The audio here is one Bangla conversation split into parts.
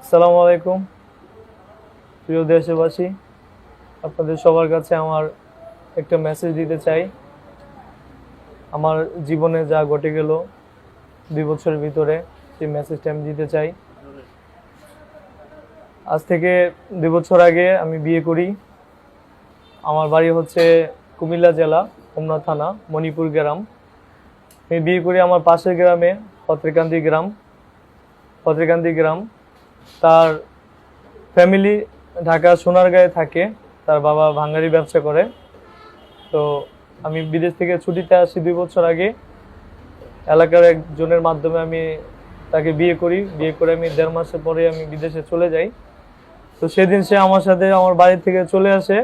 আসসালামু আলাইকুম প্রিয় দেশবাসী, আপনাদের সবার কাছে আমার একটা মেসেজ দিতে চাই। আমার জীবনে যা ঘটে গেল 2 বছরের ভিতরে, সেই মেসেজটা আমি দিতে চাই। আজ থেকে 2 বছর আগে আমি বিয়ে করি। আমার বাড়ি হচ্ছে কুমিল্লা জেলা, হোমনা থানা, মণিপুর গ্রাম। আমি বিয়ে করি আমার পাশের গ্রামে, পত্রিকান্দি গ্রাম। তার ফ্যামিলি ঢাকা সোনারগাঁয়ে থাকে। তার বাবা ভাঙ্গারি ব্যবসা করে। তো আমি বিদেশ থেকে ছুটিতে আসি 2 বছর আগে। এলাকার একজনের মাধ্যমে আমি তাকে বিয়ে করি। বিয়ে করে আমি 1.5 মাসের পরে আমি বিদেশে চলে যাই। তো সেদিন সে আমার সাথে আমার বাড়ি থেকে চলে আসে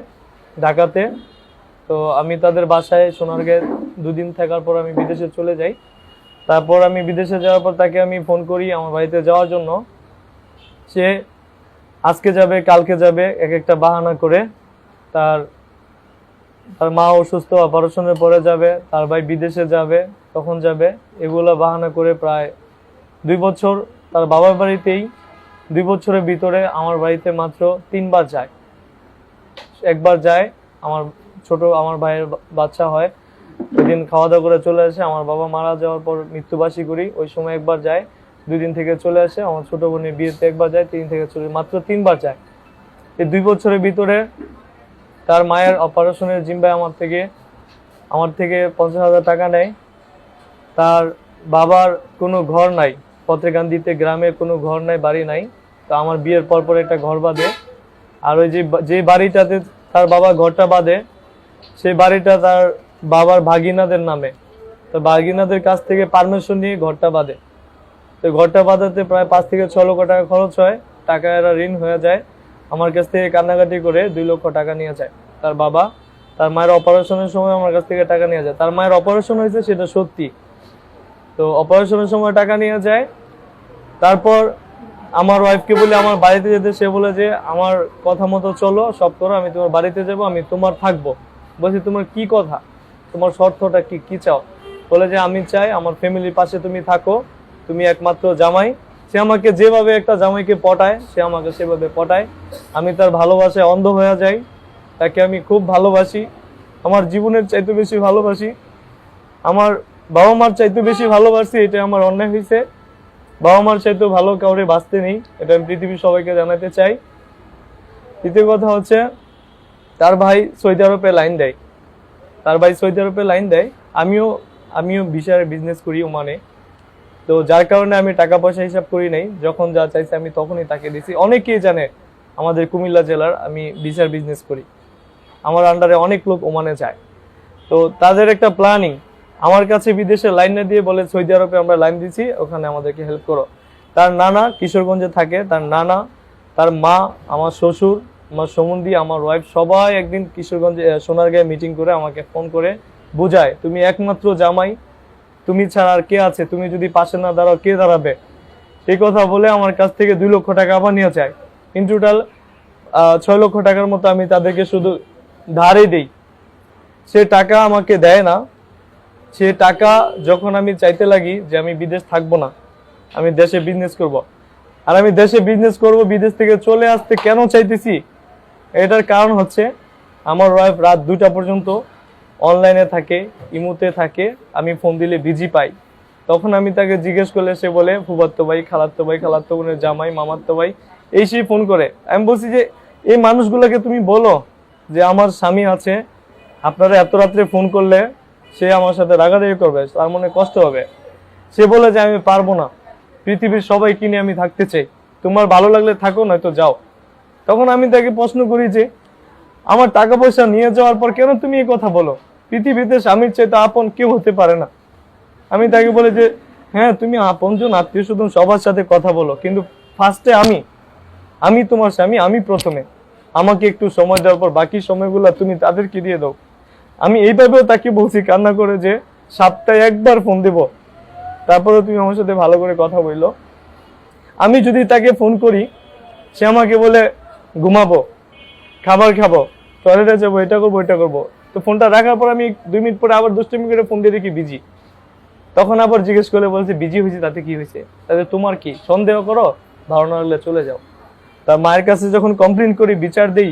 ঢাকাতে। তো আমি তাদের বাসায় সোনারগাঁয়ে 2 দিন থাকার পর আমি বিদেশে চলে যাই। তারপর আমি বিদেশে যাওয়ার পর তাকে আমি ফোন করি আমার বাড়িতে যাওয়ার জন্য। সে আজকে যাবে, কালকে যাবে, এক একটা বাহানা করে। তার তার মা অসুস্থ, অপারেশনের পরে যাবে, তার ভাই বিদেশে যাবে, তখন যাবে, এগুলো বাহানা করে প্রায় 2 বছর তার বাবার বাড়িতেই। 2 বছরের ভিতরে আমার বাড়িতে মাত্র 3 বার যায়। একবার যায়, আমার ভাইয়ের বাচ্চা হয়, ওই দিন খাওয়া দাওয়া করে চলে আসে। আমার বাবা মারা যাওয়ার পর মৃত্যুবার্ষিকী করি, ওই সময় একবার যায়। 2 দিন থেকে চলে আসে। আমার ছোট বোনের বিয়েতে একবার যায়, 3 থেকে চলে, মাত্র 3 বার যায়। এই 2 বছরের ভিতরে তার মায়ের অপারেশনের জিম্বায় আমার থেকে 50,000 টাকা নেয়। তার বাবার কোনো ঘর নাই, পত্রকান্দিতে গ্রামে কোনো ঘর নাই, বাড়ি নাই। তো আমার বিয়ের পর একটা ঘর বাঁধে। আর ওই যে বাড়িটাতে তার বাবা ঘরটা বাঁধে, সেই বাড়িটা তার বাবার ভাগিনাদের নামে। তো ভাগিনাদের কাছ থেকে পারমিশন নিয়ে ঘরটা বাঁধে। তো ঘরটা বাঁধাতে প্রায় 5 থেকে 6 লক্ষ টাকা খরচ হয়। টাকা এরা ঋণ হয়ে যায়। আমার কাছ থেকে কান্নাকাটি করে 2 লক্ষ টাকা নিয়ে যায় তার বাবা। তার মায়ের অপারেশনের সময় আমার কাছ থেকে টাকা নিয়ে যায়। তার মায়ের অপারেশন হয়েছে, সেটা সত্যি। তো অপারেশনের সময় টাকা নিয়ে যায়। তারপর আমার ওয়াইফকে বলে আমার বাড়িতে যেতে, সে বলে যে আমার কথা মতো চলো, সব করো, আমি তোমার বাড়িতে যাব, আমি তোমার থাকবো। বলছি তোমার কি কথা, তোমার শর্তটা কি, কি চাও? বলে যে আমি চাই আমার ফ্যামিলির পাশে তুমি থাকো, তুমি একমাত্র জামাই। সে আমাকে যেভাবে একটা জামাইকে পটায়, সে আমাকে সেভাবে পটায়। আমি তার ভালোবাসায় অন্ধ হয়ে যাই। তাকে আমি খুব ভালোবাসি, আমার জীবনের চাইতে বেশি ভালোবাসি, আমার বাবা মার চাইতে বেশি ভালোবাসি। এটা আমার অন্যায় হয়েছে। বাবা মার চাইতেও ভালো কাউরে বাঁচতে নেই, এটা আমি পৃথিবীর সবাইকে জানাতে চাই। দ্বিতীয় কথা হচ্ছে, তার ভাই সৌদি আরবে লাইন দেয়। আমিও ভিসার বিজনেস করি ওমানে। তো যার কারণে আমি টাকা পয়সা হিসাব করি নাই, যখন যা চাইছে আমি তখনই তাকে দিছি। অনেকেই জানে আমাদের কুমিল্লা জেলার আমি ভিসার বিজনেস করি। আমার আন্ডারে অনেক লোক ওমানে যায়। তো তাদের একটা প্ল্যানিং, আমার কাছে বিদেশে লাইন না দিয়ে বলে সৌদি আরবে আমরা লাইন দিচ্ছি, ওখানে আমাদেরকে হেল্প করো। তার নানা কিশোরগঞ্জে থাকে, তার নানা, তার মা, আমার শ্বশুর, আমার সমুন্দি, আমার ওয়াইফ, সবাই একদিন কিশোরগঞ্জে সোনারগাঁয়ে মিটিং করে আমাকে ফোন করে বুঝায়, তুমি একমাত্র জামাই, তুমি ছাড়া আর কে আছে, তুমি যদি পাশে না দাঁড়াও কে দাঁড়াবে। এই কথা বলে আমার কাছ থেকে 2 লক্ষ টাকা আবার নিয়ে যায়। ইন টোটাল 6 লক্ষ টাকার মতো আমি তাদেরকে শুধু ধারে দিই। সে টাকা আমাকে দেয় না। সে টাকা যখন আমি চাইতে লাগি যে আমি বিদেশ থাকবো না, আমি দেশে বিজনেস করব, আর আমি দেশে বিজনেস করব, বিদেশ থেকে চলে আসতে কেন চাইতেছি, এটার কারণ হচ্ছে আমার ওয়াইফ রাত 2টা পর্যন্ত অনলাইনে থাকে, ইমুতে থাকে। আমি ফোন দিলে বিজি পাই। তখন আমি তাকে জিজ্ঞেস করলে সে বলে ফুফাতো ভাই, খালাতো বোনের জামাই, মামাতো ভাই, এই সেই ফোন করে। আমি বলছি যে এই মানুষগুলোকে তুমি বলো যে আমার স্বামী আছে, আপনারা এত রাত্রে ফোন করলে সে আমার সাথে রাগারাগি করবে, তার মনে কষ্ট হবে। সে বলে যে আমি পারবো না, পৃথিবীর সবাই কিনে আমি থাকতে চাই, তোমার ভালো লাগলে থাকো, নয়তো যাও। তখন আমি তাকে প্রশ্ন করি যে আমার টাকা পয়সা নিয়ে যাওয়ার পর কেন তুমি এই কথা বলো? পৃথিবীতে স্বামীর চাইতে আপন কেউ হতে পারে না। আমি তাকে বলে যে হ্যাঁ, তুমি আপনজন, আত্মীয় স্বজন সবার সাথে কথা বলো, কিন্তু ফার্স্টে আমি তোমার স্বামী, আমি প্রথমে। আমাকে একটু সময় দেওয়ার পর বাকি সময়গুলো তুমি তাদেরকে দিয়ে দাও। আমি এইভাবেও তাকে বলছি কান্না করে যে সপ্তাহে একবার ফোন দেব, তারপরে তুমি আমার সাথে ভালো করে কথা বললো। আমি যদি তাকে ফোন করি, সে আমাকে বলে ঘুমাবো, খাবার খাবো, টয়লেটে যাবো, এটা করবো। তো ফোনটা রাখার পর আমি 2 মিনিট পরে আবার 10 করে ফোন দিয়ে দেখি বিজি। তখন আবার জিজ্ঞেস করে বলছে বিজি হয়েছে, তাতে কি হয়েছে, তাতে তোমার কি? সন্দেহ করো, ধারণা হলে চলে যাও। তার মায়ের কাছে যখন কমপ্লেন করি, বিচার দেই,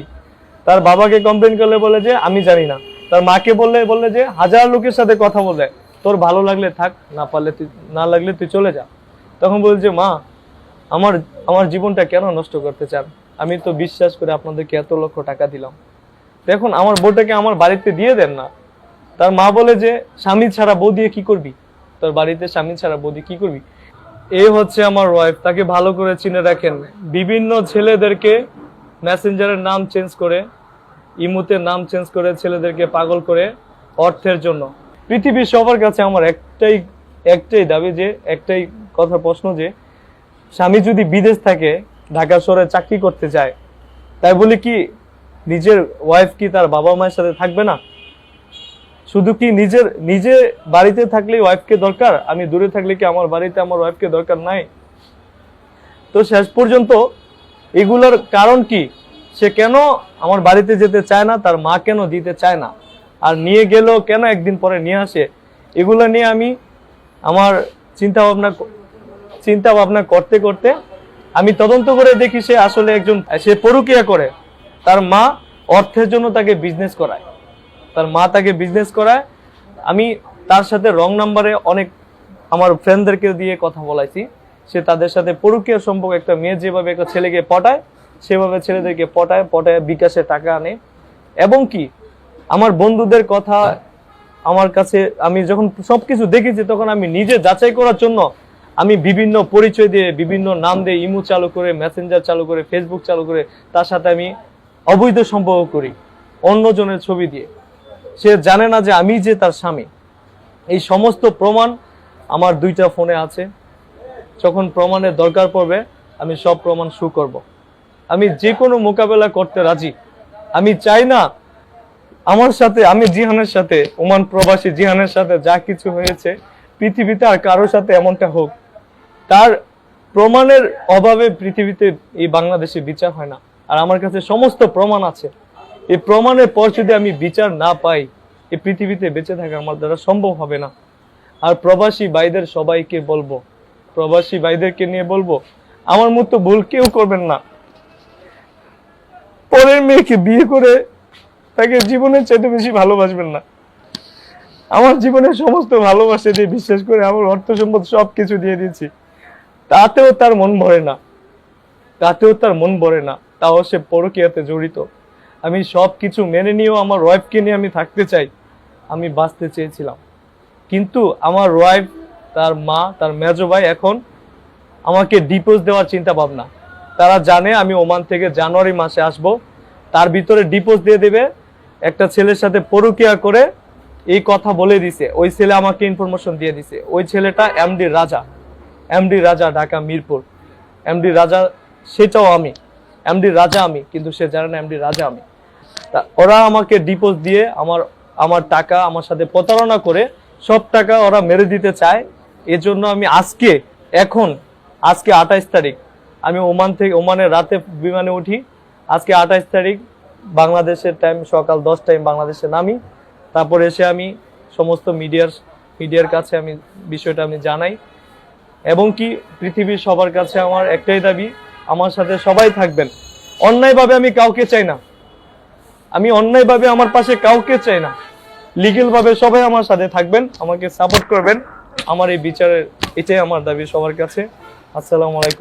তার বাবাকে কমপ্লেন করলে বলে যে আমি জানি না, তার মাকে বললে যে হাজার লোকের সাথে কথা বলে, তোর ভালো লাগলে থাক, না পারলে তুই, না লাগলে তুই চলে যা। তখন বলছে মা, আমার আমার জীবনটা কেন নষ্ট করতে চান? আমি তো বিশ্বাস করে আপনাদেরকে এত লক্ষ টাকা দিলাম, দেখুন আমার বউটাকে আমার বাড়িতে দিয়ে দেন না। তার মা বলে যে স্বামী ছাড়া বউ দিয়ে কি করবি, তোর বাড়িতে স্বামী ছাড়া বউ দিয়ে কি করবি। এই হচ্ছে আমার ওয়াইফ, তাকে ভালো করে চিনে রাখেন। বিভিন্ন ছেলেদেরকে মেসেঞ্জারের নাম চেঞ্জ করে, ইমুতে নাম চেঞ্জ করে ছেলেদেরকে পাগল করে অর্থের জন্য। পৃথিবীর সবার কাছে আমার একটাই দাবি, যে একটাই কথা প্রশ্ন, যে স্বামী যদি বিদেশ থাকে, ঢাকা শহরে চাকরি করতে যায়, তাই বলে কি নিজের ওয়াইফ কি তার বাবা মায়ের সাথে থাকবে না? শুধু কি নিজে বাড়িতে থাকলে ওয়াইফকে দরকার, আমি দূরে থাকলে কি আমার বাড়িতে আমার ওয়াইফকে দরকার নাই? তো শেষ পর্যন্ত এগুলোর কারণ কি, সে কেন আমার বাড়িতে যেতে চায় না, তার মা কেন দিতে চায় না, আর নিয়ে গেলেও কেন একদিন পরে নিয়ে আসে, এগুলো নিয়ে আমি আমার চিন্তা ভাবনা করতে করতে আমি তদন্ত করে দেখি সে আসলে সে পরকীয়া করে। তার মা অর্থের জন্য তাকে বিজনেস করায়, তার মা তাকে বিজনেস করায়। আমি তার সাথে রং নাম্বারে অনেক আমার ফ্রেন্ডদেরকে দিয়ে কথা বলাইছি, সে তাদের সাথে পরকীয়ার সম্পর্ক, একটা মেয়ে যেভাবে একটা ছেলেকে পটায়, সেভাবে ছেলেদেরকে পটায় বিকাশে টাকা আনে। এবং কি আমার বন্ধুদের কথা আমার কাছে, আমি যখন সবকিছু দেখেছি, তখন আমি নিজে যাচাই করার জন্য আমি বিভিন্ন পরিচয় দিয়ে, বিভিন্ন নাম দিয়ে, ইমো চালু করে, মেসেঞ্জার চালু করে, ফেসবুক চালু করে তার সাথে আমি অবৈধ সম্পর্ক করি, অন্যজনের ছবি দিয়ে। সে জানে না যে আমি যে তার স্বামী। এই সমস্ত প্রমাণ আমার 2টা ফোনে আছে। যখন প্রমাণের দরকার পড়বে, আমি সব প্রমাণ শো করব। আমি যে কোনো মোকাবেলা করতে রাজি। আমি চাই না আমার সাথে, আমি জিহানের সাথে, ওমান প্রবাসী জিহানের সাথে যা কিছু হয়েছে, পৃথিবীতে আর কারোর সাথে এমনটা হোক। তার প্রমাণের অভাবে পৃথিবীতে, এই বাংলাদেশে বিচার হয় না। আর আমার কাছে সমস্ত প্রমাণ আছে। এই প্রমাণের পর যদি আমি বিচার না পাই, এই পৃথিবীতে বেঁচে থাকা আমার দ্বারা সম্ভব হবে না। আর প্রবাসী ভাইদের সবাইকে বলবো, প্রবাসী ভাইদেরকে নিয়ে বলবো, আমার মতো ভুল কেউ করবেন না। পরের মেয়েকে বিয়ে করে তাকে জীবনের চাইতে বেশি ভালোবাসবেন না। আমার জীবনের সমস্ত ভালোবাসা দিয়ে, বিশ্বাস করে আমার অর্থ সম্পদ সবকিছু দিয়ে দিয়েছি, তাতেও তার মন ভরে না, তাও সে পরকীয়াতে জড়িত। আমি সবকিছু মেনে নিয়েও আমার ওয়াইফকে নিয়ে আমি থাকতে চাই, আমি বাঁচতে চেয়েছিলাম। কিন্তু আমার ওয়াইফ, তার মা, তার মেজো ভাই এখন আমাকে ডিভোর্স দেওয়ার চিন্তা ভাবনা। তারা জানে আমি ওমান থেকে জানুয়ারি মাসে আসব, তার ভিতরে ডিভোর্স দিয়ে দেবে। একটা ছেলের সাথে পরকীয়া করে এই কথা বলে দিছে, ওই ছেলে আমাকে ইনফরমেশন দিয়ে দিছে। ওই ছেলেটা এমডি রাজা, ঢাকা মিরপুর। এমডি রাজা সেটাও আমি, এমডি রাজা আমি, কিন্তু সে জানে না এমডি রাজা আমি। ওরা আমাকে ডিভোর্স দিয়ে আমার টাকা, আমার সাথে প্রতারণা করে সব টাকা ওরা মেরে দিতে চায়। এজন্য আমি আজকে 28 তারিখ আমি ওমানের রাতে বিমানে উঠি। আজকে 28 তারিখ বাংলাদেশের টাইম সকাল 10টায় বাংলাদেশে নামি। তারপর এসে আমি সমস্ত মিডিয়ার কাছে আমি বিষয়টা আমি জানাই। এবং কি পৃথিবীর সবার কাছে আমার একটাই দাবি, আমার সাথে সবাই থাকবেন। অন্যায়ভাবে আমি কাউকে চাই না, আমি অন্যায়ভাবে আমার পাশে কাউকে চাই না। লিগ্যাল ভাবে সবাই আমার সাথে থাকবেন, আমাকে সাপোর্ট করবেন। আমার এই বিচারের, এটাই আমার দাবি সবার কাছে। আসসালামু আলাইকুম।